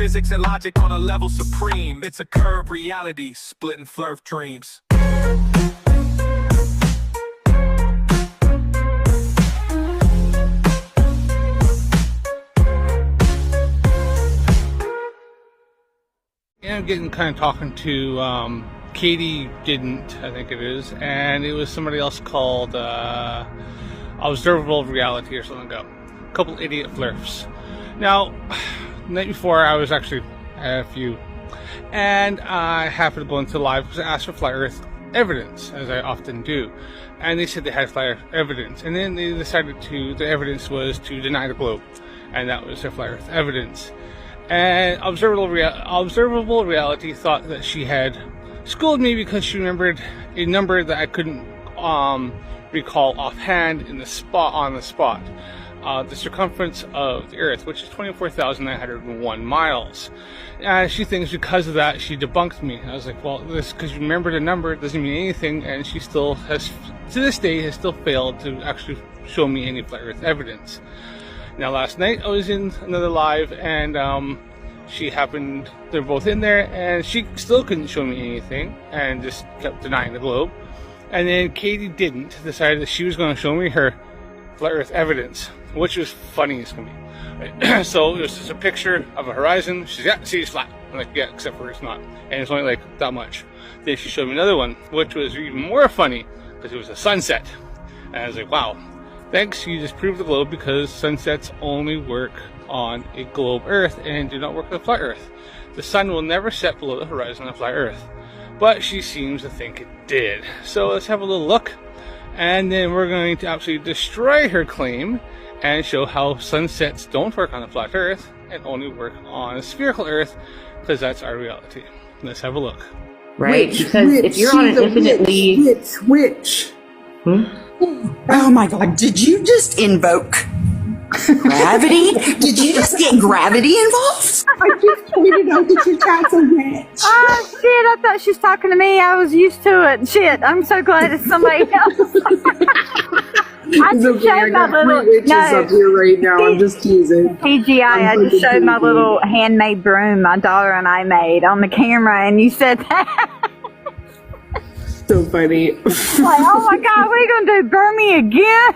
Physics and logic on a level supreme. It's a curved reality, splitting flerf dreams. Yeah, I'm getting kind of talking to Katie didn't, I think it is, and it was somebody else called Observable Reality or something like that. A couple idiot flerfs. Now, the night before I was actually at a few, and I happened to go into live because I asked for flat earth evidence, as I often do, and they said they had flat earth evidence, and then they decided the evidence was to deny the globe, and that was their flat earth evidence. And observable reality thought that she had schooled me because she remembered a number that I couldn't recall offhand on the spot. The circumference of the Earth, which is 24,901 miles. She thinks because of that she debunked me. I was like, well, this because you remember the number doesn't mean anything, and she still has, to this day, has still failed to actually show me any flat Earth evidence. Now, last night I was in another live, and they're both in there, and she still couldn't show me anything, and just kept denying the globe. And then Katie decided that she was going to show me her flat Earth evidence, which was funny as can be. Right? So it was just a picture of a horizon. She's see, it's flat. I'm like, yeah, except for it's not, and it's only like that much. Then she showed me another one, which was even more funny because it was a sunset, and I was like, wow. Thanks, you just proved the globe because sunsets only work on a globe Earth and do not work on a flat Earth. The sun will never set below the horizon on a flat Earth, but she seems to think it did. So let's have a little look, and then we're going to absolutely destroy her claim and show how sunsets don't work on a flat Earth and only work on a spherical Earth, because that's our reality. Let's have a look. Right, because if you're on an infinitely... Which? Oh my God, did you just invoke gravity? Did you just get gravity involved? I just pointed out that your cat's a witch. Oh shit, I thought she was talking to me. I was used to it. Shit, I'm so glad it's somebody else. I just showed my little up here right now. I'm just teasing. PGI, I just showed my little handmade broom my daughter and I made on the camera, and you said that. So funny. Like, oh my God, what are you gonna do? Burn me again?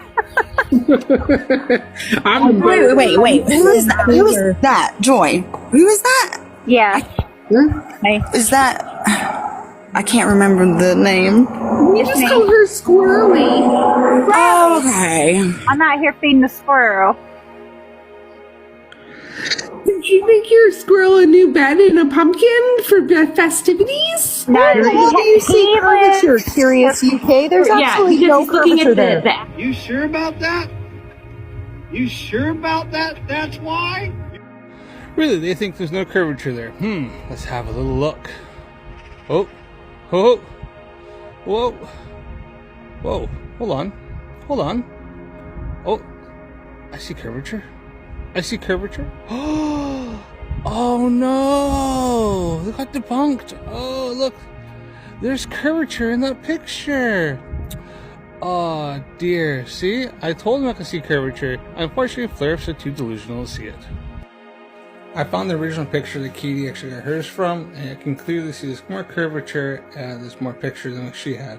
Wait. Who is that? Who is that? Joy. Who is that? Yeah. Hey. Is that? I can't remember the name. You just call her Squirrely. Oh, okay. I'm out here feeding the squirrel. Did you make your squirrel a new bed and a pumpkin for the festivities? No, Where the hell do you see curvature, Curious UK? There's absolutely no curvature there. You sure about that? You sure about that? That's why? Really, they think there's no curvature there. Let's have a little look. Oh, whoa, hold on. Oh, I see curvature. Oh no! They got debunked. Oh look, there's curvature in that picture. Oh dear. See, I told them I could see curvature. Unfortunately, flerfs are too delusional to see it. I found the original picture that Katie actually got hers from, and I can clearly see there's more curvature and there's more picture than what she had.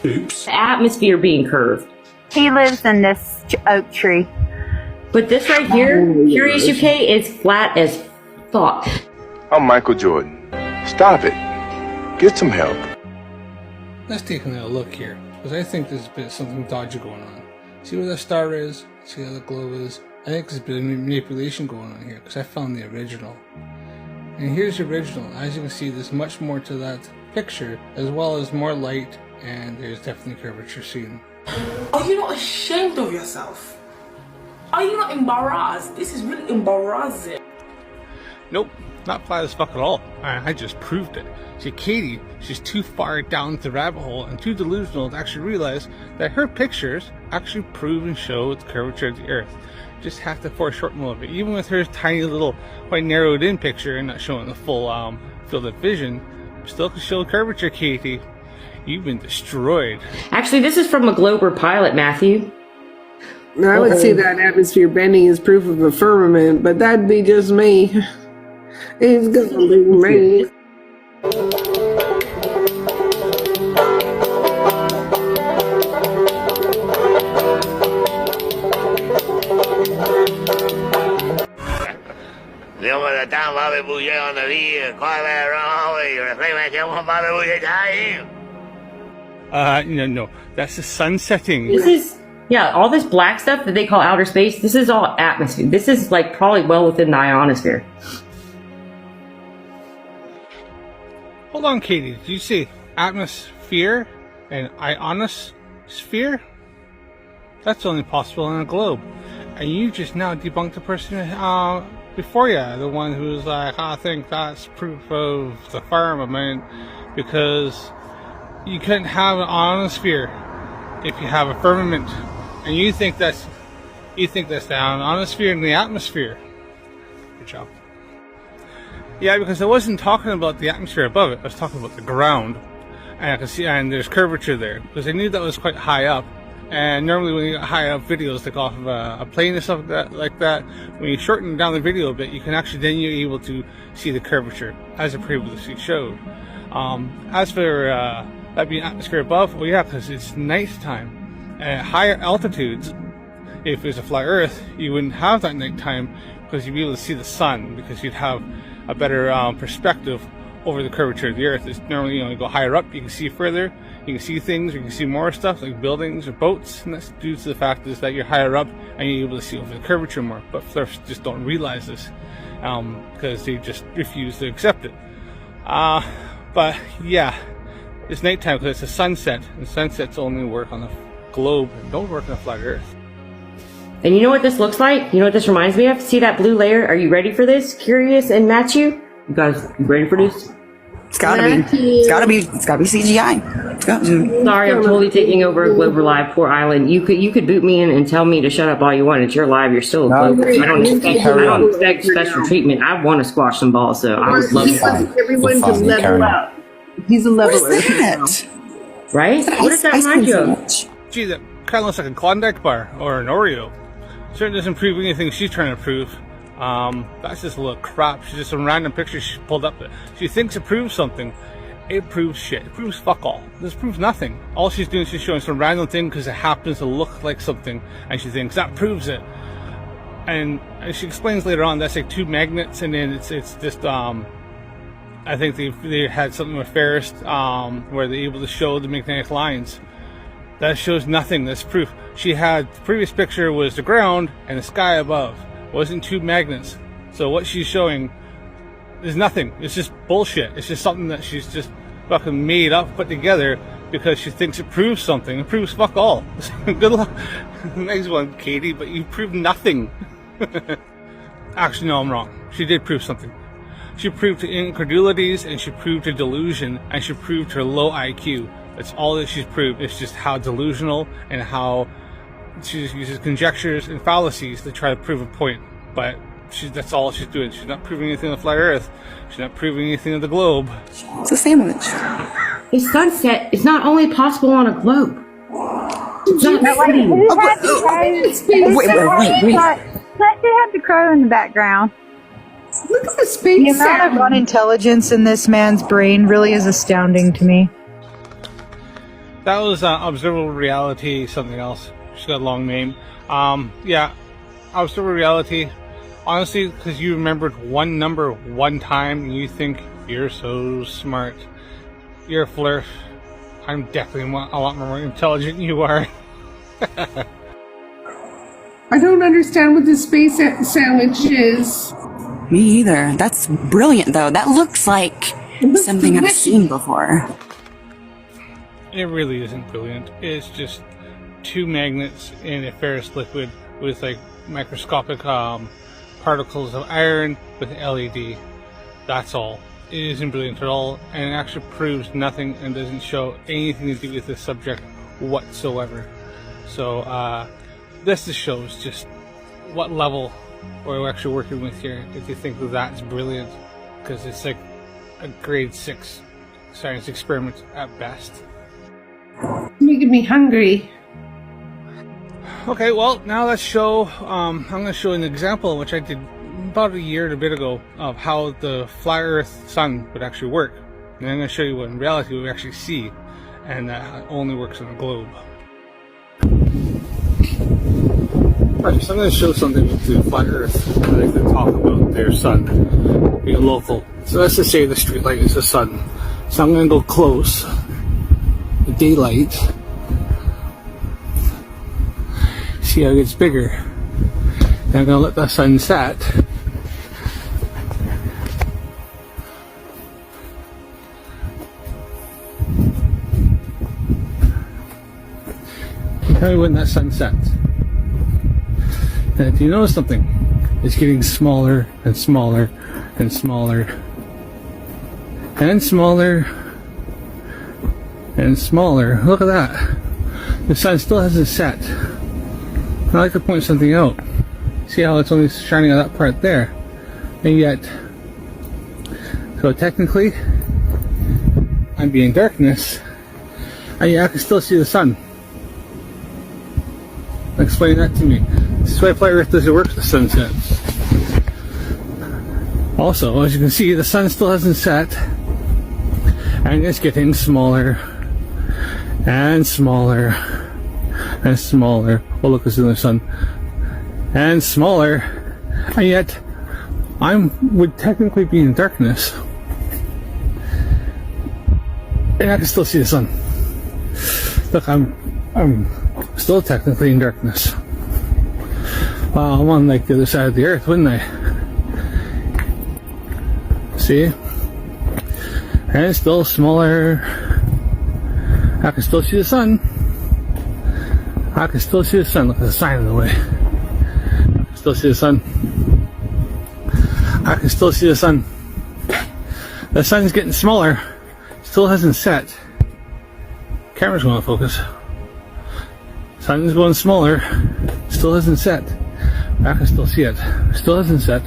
Oops. The atmosphere being curved. He lives in this oak tree. But this right here, Curious UK, is flat as fuck. I'm Michael Jordan. Stop it. Get some help. Let's take a little look here, because I think there's a bit of something dodgy going on. See where the star is? See how the globe is? I think there's a bit of manipulation going on here, because I found the original. And here's the original. As you can see, there's much more to that picture, as well as more light, and there's definitely curvature seen. Are you not ashamed of yourself? Are you not embarrassed? This is really embarrassing. Nope, not flat as fuck at all. I just proved it. See, Katie, she's too far down the rabbit hole and too delusional to actually realize that her pictures actually prove and show the curvature of the Earth. Just have to foreshorten a little bit. Even with her tiny little, quite narrowed in picture and not showing the full field of vision, still can show curvature, Katie. You've been destroyed. Actually, this is from a Glober pilot, Matthew. I would say that atmosphere bending is proof of a firmament, but that'd be just me. It's gonna be me. No, that's the sun setting. This is, yeah, all this black stuff that they call outer space, this is all atmosphere. This is like probably well within the ionosphere. Hold on, Katie. Did you say atmosphere and ionosphere? That's only possible on a globe. And you just now debunked the person before you, the one who's like, I think that's proof of the firmament, because you couldn't have an ionosphere if you have a firmament, and you think that's the ionosphere in the atmosphere. Good job. Yeah, because I wasn't talking about the atmosphere above it. I was talking about the ground, and I can see, and there's curvature there because I knew that was quite high up. And normally when you get high up videos like off of a plane and stuff like that, when you shorten down the video a bit, you can actually, then you're able to see the curvature as it previously showed. As for that being atmosphere above, well, yeah, because it's nighttime. At higher altitudes, if it was a flat Earth, you wouldn't have that nighttime because you'd be able to see the sun, because you'd have a better perspective over the curvature of the Earth. It's normally, you go higher up, you can see further, you can see things, you can see more stuff like buildings or boats, and that's due to the fact is that you're higher up and you're able to see over the curvature more. But flerfs just don't realize this because they just refuse to accept it. But yeah, it's nighttime because it's a sunset, and sunsets only work on the globe and don't work on a flat Earth. And you know what this looks like? You know what this reminds me of? See that blue layer? Are you ready for this? Curious and Matthew? You guys ready for this? It's gotta be CGI. It's got to. Sorry, I'm totally taking over Glober Live, poor island. You could boot me in and tell me to shut up all you want. It's your live. You're still a Glober. I don't expect special treatment. I want to squash some balls, so I would love He wants everyone to level up. He's a leveler. Right? What does that remind you of? Gee, that kind of looks like a Klondike bar or an Oreo. Certainly doesn't prove anything she's trying to prove. That's just a little crap. She's just some random picture she pulled up. She thinks it proves something. It proves shit. It proves fuck all. This proves nothing. All she's doing is she's showing some random thing because it happens to look like something, and she thinks that proves it. And she explains later on that's like two magnets, and then it's just I think they had something with ferrous where they're able to show the magnetic lines. That shows nothing. That's proof. She had the previous picture was the ground and the sky above. It wasn't two magnets. So what she's showing is nothing. It's just bullshit. It's just something that she's just fucking made up, put together because she thinks it proves something. It proves fuck all. Good luck. Nice one, Katie, but you proved nothing. Actually, no, I'm wrong. She did prove something. She proved her incredulities, and she proved her delusion, and she proved her low IQ. That's all that she's proved. It's just how delusional and how she uses conjectures and fallacies to try to prove a point. But that's all she's doing. She's not proving anything on the flat Earth. She's not proving anything on the globe. It's a sandwich. A sunset is not only possible on a globe. It's not Let's have the crow in the background. Look at the space. The amount of unintelligence in this man's brain really is astounding to me. That was observable reality, something else. She's got a long name. Yeah, observable reality. Honestly, because you remembered one number one time and you think you're so smart. You're a flerf. I'm definitely a lot more intelligent than you are. I don't understand what the space sandwich is. Me either. That's brilliant, though. That looks like something I've seen before. It really isn't brilliant. It's just two magnets in a ferrous liquid with like microscopic particles of iron with LED. That's all. It isn't brilliant at all, and it actually proves nothing and doesn't show anything to do with the subject whatsoever. So this just shows just what level we're actually working with here. If you think that that's brilliant, because it's like a grade 6 science experiment at best. Making me hungry. Okay, well, now let's show, I'm going to show an example which I did about a year and a bit ago of how the flat Earth sun would actually work. And I'm going to show you what in reality we actually see, and that only works on a globe. Alright, so I'm going to show something with the flat Earth. I like to talk about their sun being local. So let's just say the street light is the sun. So I'm going to go close, the daylight, see how it gets bigger. Then I'm going to let the sun set. Tell me when that sun sets. And if you notice something, it's getting smaller and smaller and smaller and smaller and smaller. Look at that. The sun still hasn't set. I'd like to point something out. See how it's only shining on that part there, and yet, so technically I'm being darkness, and yet I can still see the sun. Explain that to me. This is why flat Earth doesn't work with the sunsets. Also, as you can see, the sun still hasn't set, and it's getting smaller and smaller and smaller. Oh, look, it's in the sun. And smaller, and yet would technically be in darkness, and I can still see the sun. Look, I'm still technically in darkness. Wow, I'm on like the other side of the Earth, wouldn't I? See? And it's still smaller. I can still see the sun. I can still see the sun. Look at the sign in the way. I can still see the sun. I can still see the sun. The sun's getting smaller. Still hasn't set. Camera's going to focus. Sun's going smaller. Still hasn't set. I can still see it. Still hasn't set.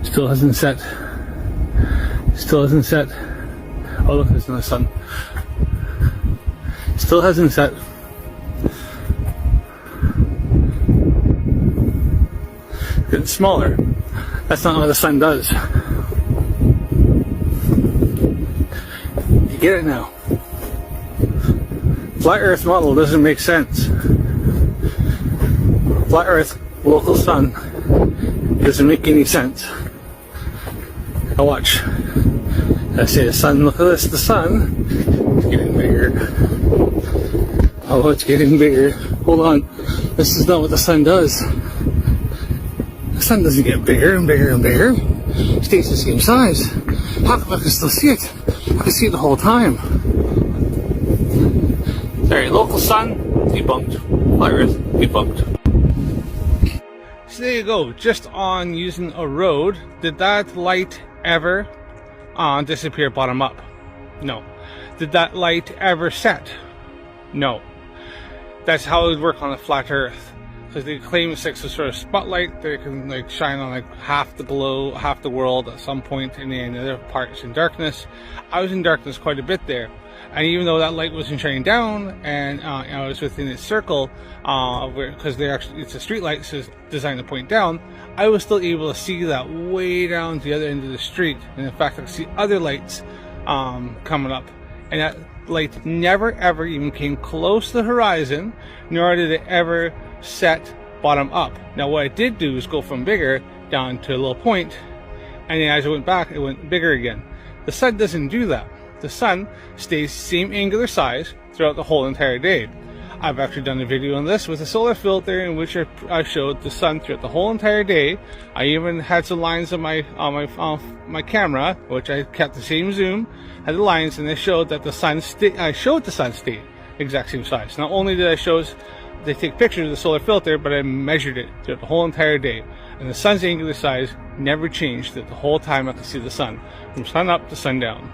Still hasn't set. Still hasn't set. Oh, look, there's another sun. Still hasn't set. Getting smaller. That's not what the sun does. You get it now. Flat Earth model doesn't make sense. Flat Earth, local sun, doesn't make any sense. Now watch. I say the sun, look at this, the sun. It's getting bigger. Oh, it's getting bigger. Hold on. This is not what the sun does. The sun doesn't get bigger and bigger and bigger. It stays the same size. How come I can still see it? I can see it the whole time. Sorry, local sun, debunked. Flat Earth, debunked. So there you go, just on using a road. Did that light ever disappear bottom up? No. Did that light ever set? No. That's how it would work on a flat Earth. Because they claim it's like some sort of spotlight that can like shine on like half the world at some point, and then the other parts in darkness. I was in darkness quite a bit there. And even though that light wasn't shining down, and I was within its circle, because it's a street light, so it's designed to point down, I was still able to see that way down to the other end of the street. And in fact, I could see other lights coming up, and that light never ever even came close to the horizon, nor did it ever set bottom up. Now, what I did do is go from bigger down to a little point, and then as I went back, it went bigger again. The sun doesn't do that. The sun stays same angular size throughout the whole entire day. I've actually done a video on this with a solar filter in which I showed the sun throughout the whole entire day. I even had some lines on my camera, which I kept the same zoom, had the lines, and they showed that the sun stayed exact same size. Not only did I they take pictures of the solar filter, but I measured it throughout the whole entire day. And the sun's angular size never changed the whole time I could see the sun, from sun up to sundown.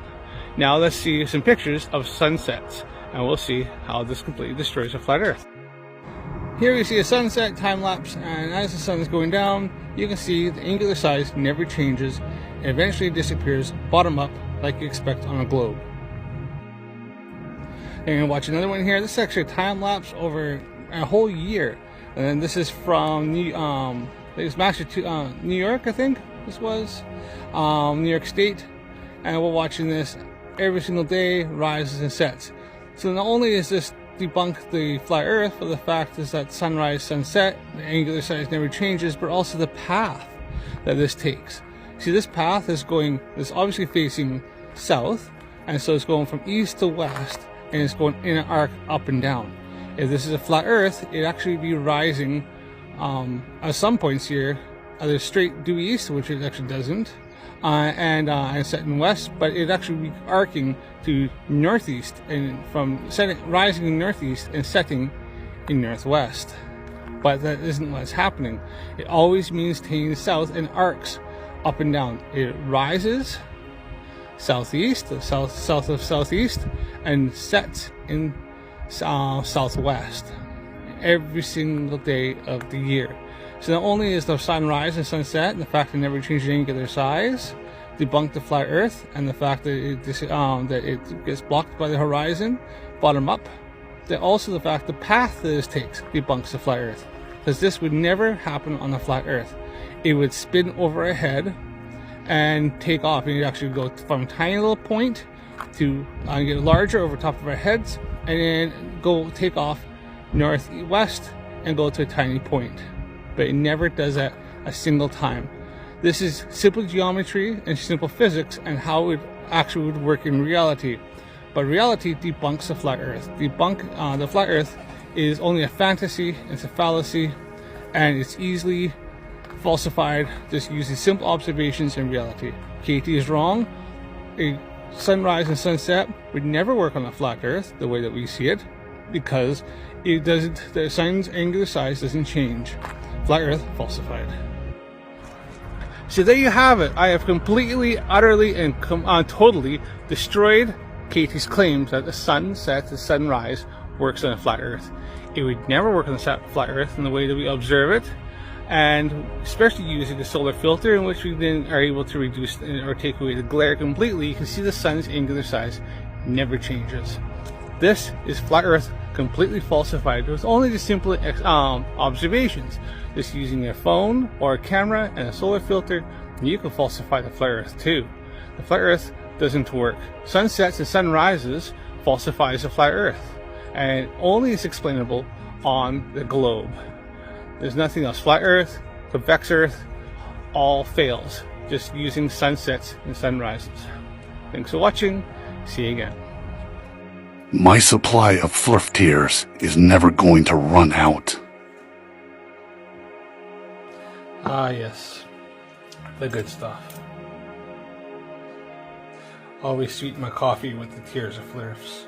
Now let's see some pictures of sunsets, and we'll see how this completely destroys a flat Earth. Here we see a sunset time lapse, and as the sun is going down, you can see the angular size never changes and eventually disappears bottom up like you expect on a globe. And you're going to watch another one here. This is actually a time lapse over a whole year And then this is from New York, I think this was, New York State. And we're watching this every single day, rises and sets. So not only is this debunk the flat Earth, but the fact is that sunrise, sunset, the angular size never changes, but also the path that this takes. See, this path is obviously facing south, and so it's going from east to west, and it's going in an arc up and down. If this is a flat Earth, it'd actually be rising at some points here, either straight due east, which it actually doesn't, and setting west, but it'd actually be arcing to northeast, and rising in northeast and setting in northwest. But that isn't what's happening. It always means taking south and arcs up and down. It rises southeast, south of southeast, and sets in southwest every single day of the year. So not only is the sunrise and sunset, and the fact that it never changes angular size, debunk the flat Earth, and the fact that it gets blocked by the horizon, bottom up, that also the fact the path that this takes debunks the flat Earth, because this would never happen on the flat Earth. It would spin over our head and take off, and you'd actually go from a tiny little point to get larger over top of our heads, and then take off northwest and go to a tiny point. But it never does that a single time. This is simple geometry and simple physics and how it actually would work in reality. But reality debunks the flat Earth. The flat Earth is only a fantasy, it's a fallacy, and it's easily falsified just using simple observations in reality. Katie is wrong. A sunrise and sunset would never work on a flat Earth the way that we see it, because the sun's angular size doesn't change. Flat Earth falsified. So there you have it. I have completely, utterly, and totally destroyed Katie's claims that the sunset, the sunrise, works on a flat Earth. It would never work on the flat Earth in the way that we observe it, and especially using a solar filter, in which we then are able to reduce or take away the glare completely. You can see the sun's angular size never changes. This is flat Earth completely falsified with only the simple observations. Just using a phone or a camera and a solar filter, you can falsify the flat Earth too. The flat Earth doesn't work. Sunsets and sunrises falsifies the flat Earth, and only is explainable on the globe. There's nothing else. Flat Earth, convex Earth, all fails just using sunsets and sunrises. Thanks for watching. See you again. My supply of fluff tears is never going to run out. Ah, yes. The good stuff. Always sweeten my coffee with the tears of flerfs.